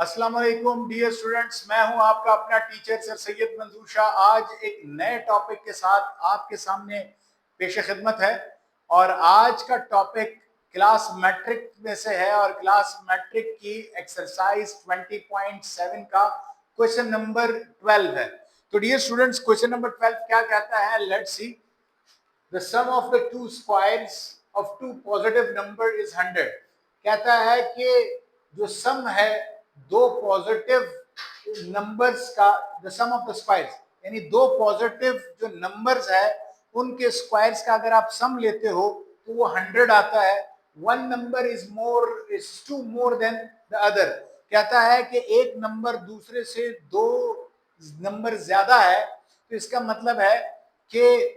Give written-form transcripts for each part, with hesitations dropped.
अस्सलाम वालेकुम dear students, मैं हूं आपका अपना टीचर सर सैयद मंजूर शाह। आज एक नए टॉपिक के साथ आपके सामने पेश खिदमत है और आज का टॉपिक क्लास मैट्रिक में से है और क्लास मैट्रिक की एक्सरसाइज 20.7 का क्वेश्चन नंबर 12 है। तो डियर स्टूडेंट्स, क्वेश्चन नंबर 12 क्या कहता है? Let's see. The sum of the two squares of two positive number is 100। कहता है कि जो सम है दो पॉजिटिव नंबर्स का, the sum of the squares, यानी दो पॉजिटिव जो नंबर्स है उनके स्क्वायर्स का अगर आप सम लेते हो तो वो 100 आता है। One number is two more than the other. कहता है कि एक नंबर दूसरे से दो नंबर ज्यादा है, तो इसका मतलब है कि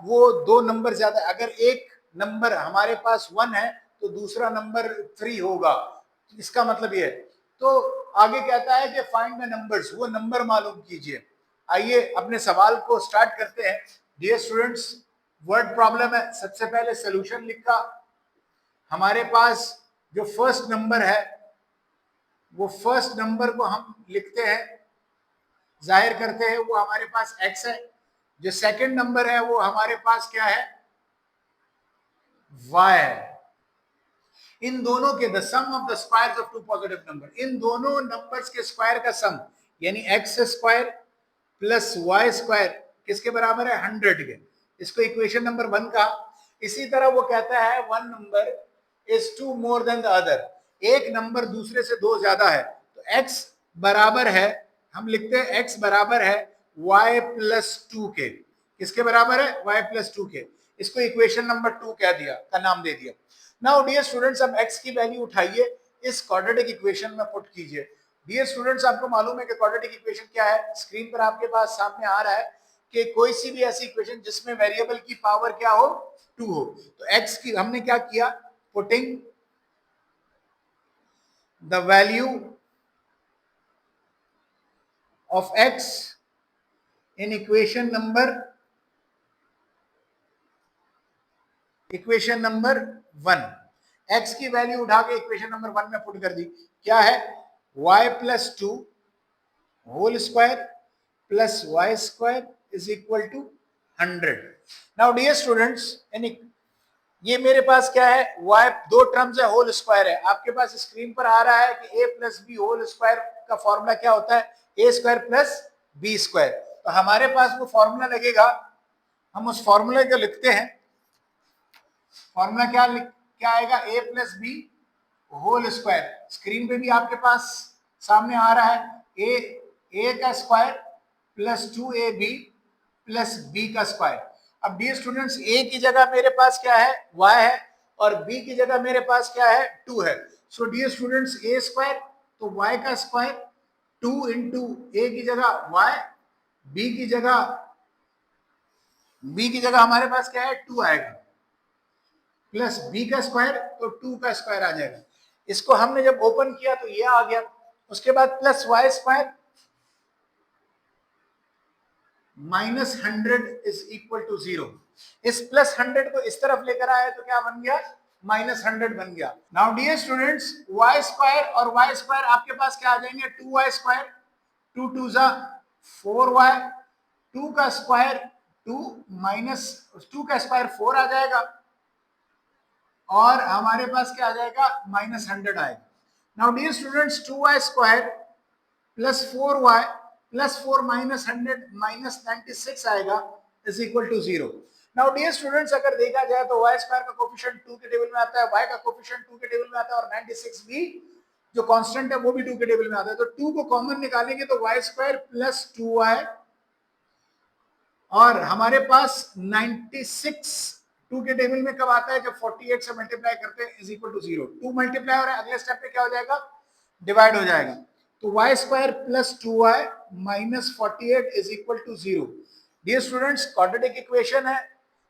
वो दो नंबर ज्यादा। अगर एक नंबर हमारे पास 1 है तो दूसरा नंबर 3 होगा, इसका मतलब ये है। तो आगे कहता है कि फाइंड द नंबर्स, वो नंबर मालूम कीजिए। आइए अपने सवाल को स्टार्ट करते हैं। डियर स्टूडेंट्स, वर्ड प्रॉब्लम है। सबसे पहले सोल्यूशन लिखा। हमारे पास जो फर्स्ट नंबर है वो फर्स्ट नंबर को हम लिखते हैं, जाहिर करते हैं, वो हमारे पास x है। जो सेकंड नंबर है वो हमारे पास क्या है? y है। इन दोनों के the sum of the squares of two positive number, इन दोनों नंबर्स के स्क्वायर का सम यानी x square plus y square किसके बराबर है? 100 के। इसको इक्वेशन नंबर 1 का। इसी तरह वो कहता है one number is two more than the other, एक नंबर दूसरे से दो ज्यादा है। तो x बराबर है, हम लिखते हैं x बराबर है y प्लस 2 के। किसके बराबर है? y प्लस 2 के। इसको इक्वेशन नंबर 2 कह दिया, का नाम दे दिया। नाउ डियर स्टूडेंट्स, अब x की वैल्यू उठाइए, इस क्वाड्रेटिक इक्वेशन में पुट कीजिए। डियर स्टूडेंट्स, आपको मालूम है कि क्वाड्रेटिक इक्वेशन क्या है? स्क्रीन पर आपके पास सामने आ रहा है कि कोई सी भी ऐसी इक्वेशन जिसमें वेरिएबल की पावर क्या हो? 2 हो। तो x की हमने क्या किया? Putting the value of x in equation number 1। x की वैल्यू उठा के इक्वेशन नंबर 1 में पुट कर दी। क्या है? y plus 2 whole square plus y square is equal to 100। Now dear students, यानी ये मेरे पास क्या है? y दो टर्म्स है, होल स्क्वायर है। आपके पास स्क्रीन पर आ रहा है कि a plus B whole square का फॉर्मूला क्या होता है? a square plus B square. तो हमारे पास वो फॉर्मूला लगेगा, हम उस फॉर्मूले को लिखते हैं। फॉर्मूला क्या आएगा? a plus B whole square. Screen पे भी आपके पास सामने आ रहा है, a का square plus 2ab plus b का स्क्वायर। अब डियर स्टूडेंट्स, a की जगह मेरे पास क्या है? y है, और b की जगह मेरे पास क्या है? 2 है। So dear students, a square तो y का स्क्वायर 2 इंटू a की जगह y, b की जगह हमारे पास क्या है? 2 आएगा, प्लस b का स्क्वायर तो 2 का स्क्वायर आ जाएगा। इसको हमने जब ओपन किया तो ये आ गया। उसके बाद plus y square minus 100 is equal to 0। इस प्लस 100 को इस तरफ लेकर आए तो क्या बन गया? माइनस 100 बन गया। Now dear students, y square और y स्क्वायर आपके पास क्या आ जाएंगे? 2y स्क्वायर, 2 2 जा 4y, 2 का स्क्वायर 2 माइनस 2 का स्क्वायर 4 आ जाएगा, और हमारे पास क्या आ जाएगा? माइनस 100 आएगा। Now dear students, 2y square plus 4y plus 4 minus 100 minus 96 आएगा, is equal to 0। Now dear students, अगर देखा जाए तो y स्क्वायर का कोफिशिएंट 2 के टेबल में आता है, y का कोफिशिएंट 2 के टेबल में आता है, और 96 भी जो कांस्टेंट है वो भी 2 के टेबल में आता है। तो 2 को कॉमन निकालेंगे तो y स्क्वायर प्लस 2y, और हमारे पास 96 2 के टेबल में कब आता है? जब 48 से मल्टीप्लाई करते हैं, इज इक्वल टू 0। 2 मल्टीप्लाई हो रहा है, अगले स्टेप पे क्या हो जाएगा? डिवाइड हो जाएगा। तो y square plus 2y minus 48 is equal to 0। Dear students, quadratic equation है,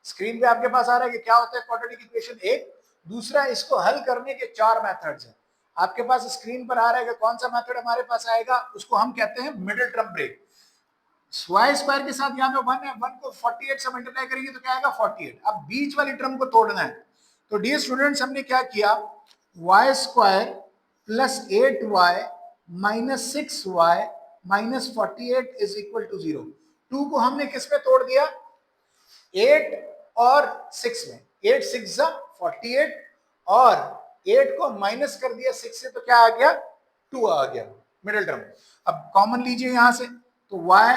स्क्रीन पे आपके पास आ रहा है कि क्या होता है क्वाड्रेटिक इक्वेशन। एक दूसरा, इसको हल करने के 4 मेथड्स हैं। आपके पास स्क्रीन पर आ रहा है कि कौन सा मेथड हमारे पास आएगा, उसको हम कहते हैं middle term break. y square के साथ यहाँ पे 1 है, 1 को 48 से मल्टीप्लाई करेंगे तो क्या आएगा? 48। अब बीच वाली टर्म को तोड़ना है। तो डियर स्टूडेंट्स, हमने क्या किया? y square plus 8y -6y -48 is equal to 0। 2 को हमने किस पे तोड़ दिया? 8 और 6 में। 8 6 48 और 8 को माइनस कर दिया 6 से, तो क्या आ गया? 2 आ गया मिडिल टर्म। अब कॉमन लीजिए यहां से, तो y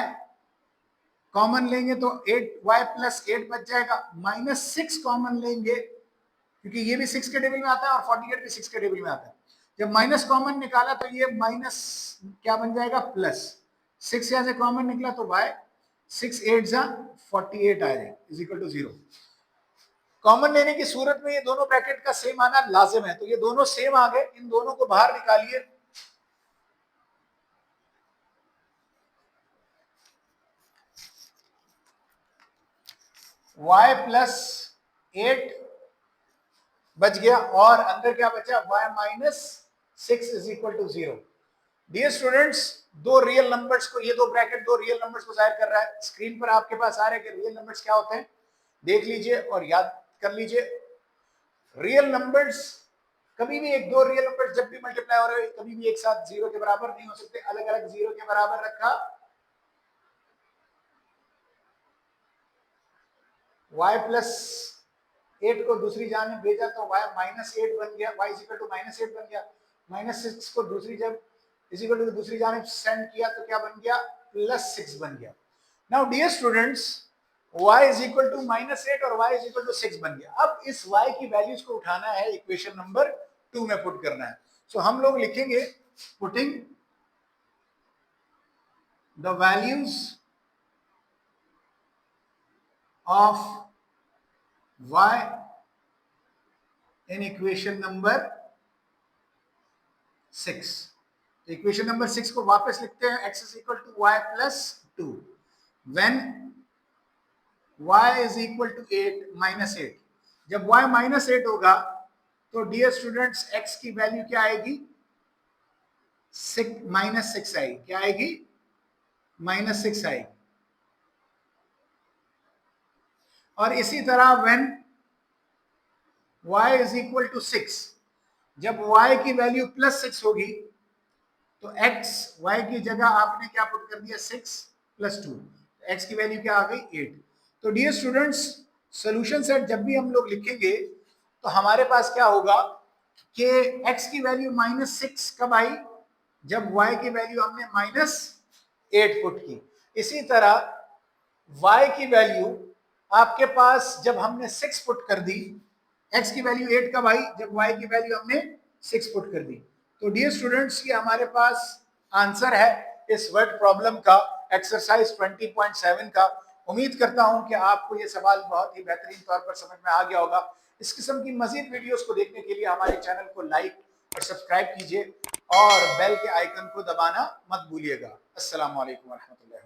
कॉमन लेंगे तो 8y प्लस 8 बच जाएगा। -6 कॉमन लेंगे क्योंकि ये भी 6 के टेबल में आता है और 48 भी 6 के टेबल में आता है। जब माइनस कॉमन निकाला तो ये माइनस क्या बन जाएगा? प्लस 6 यहां से कॉमन निकला तो y 6 8 48 आ जाएगा इज इक्वल टू 0। कॉमन लेने की सूरत में ये दोनों ब्रैकेट का सेम आना लाजिम है, तो ये दोनों सेम आ गए। इन दोनों को बाहर निकालिए। y प्लस 8 बच गया और अंदर क्या बचा? y minus 6 is equal to 0। Dear students, दो रियल नंबर्स को, ये दो ब्रैकेट दो रियल नंबर्स को जाहिर कर रहा है। स्क्रीन पर आपके पास आ रहा है कि रियल नंबर्स क्या होते हैं, देख लीजिए और याद कर लीजिए। रियल नंबर्स कभी भी, एक दो रियल नंबर्स जब भी मल्टीप्लाई हो रहे हो, कभी भी एक साथ 0 के बराबर नहीं हो सकते, अलग अलग 0 के बराबर रखा। y प्लस 8 को दूसरी जाने भेजा तो y माइनस 8 बन गया, y is equal to minus 8 बन गया। -6 को दूसरी जब इज इक्वल टू दूसरी जाने सेंड किया तो क्या बन गया? +6 बन गया। Now dear students, y is equal to -8 और y इज इक्वल टू 6 बन गया। अब इस y की वैल्यूज को उठाना है, इक्वेशन नंबर 2 में पुट करना है। सो हम लोग लिखेंगे putting the values of y in equation number 6। Equation number 6 को वापस लिखते हैं, x is equal to y plus 2 when y is equal to 8 minus 8। जब y minus 8 होगा तो डियर स्टूडेंट्स x की वैल्यू क्या आएगी? -6 आएगी। क्या आएगी? -6 आएगी। और इसी तरह when y is equal to 6, जब y की वैल्यू +6 होगी तो x y की जगह आपने क्या पुट कर दिया? 6 + 2, x की वैल्यू क्या आ गई? 8। तो डियर स्टूडेंट्स, सॉल्यूशन सेट जब भी हम लोग लिखेंगे तो हमारे पास क्या होगा कि x की वैल्यू -6 कब आई? जब y की वैल्यू हमने -8 पुट की। इसी तरह y की वैल्यू आपके पास जब हमने 6 पुट कर दी, x की वैल्यू 8 कब आई? जब y की वैल्यू हमने 6 पुट कर दी। तो डियर स्टूडेंट्स, ये हमारे पास आंसर है इस वर्ड प्रॉब्लम का, एक्सरसाइज 20.7 का। उम्मीद करता हूं कि आपको ये सवाल बहुत ही बेहतरीन तौर पर समझ में आ गया होगा। इस किस्म की मजीद वीडियोस को देखने के लिए हमारे चैनल को लाइक और सब्सक्राइब कीजिए और बेल के आइकन को दबाना मत भूलिएगा। अस्सलाम वालेकुम व रहमतुल्लाहि।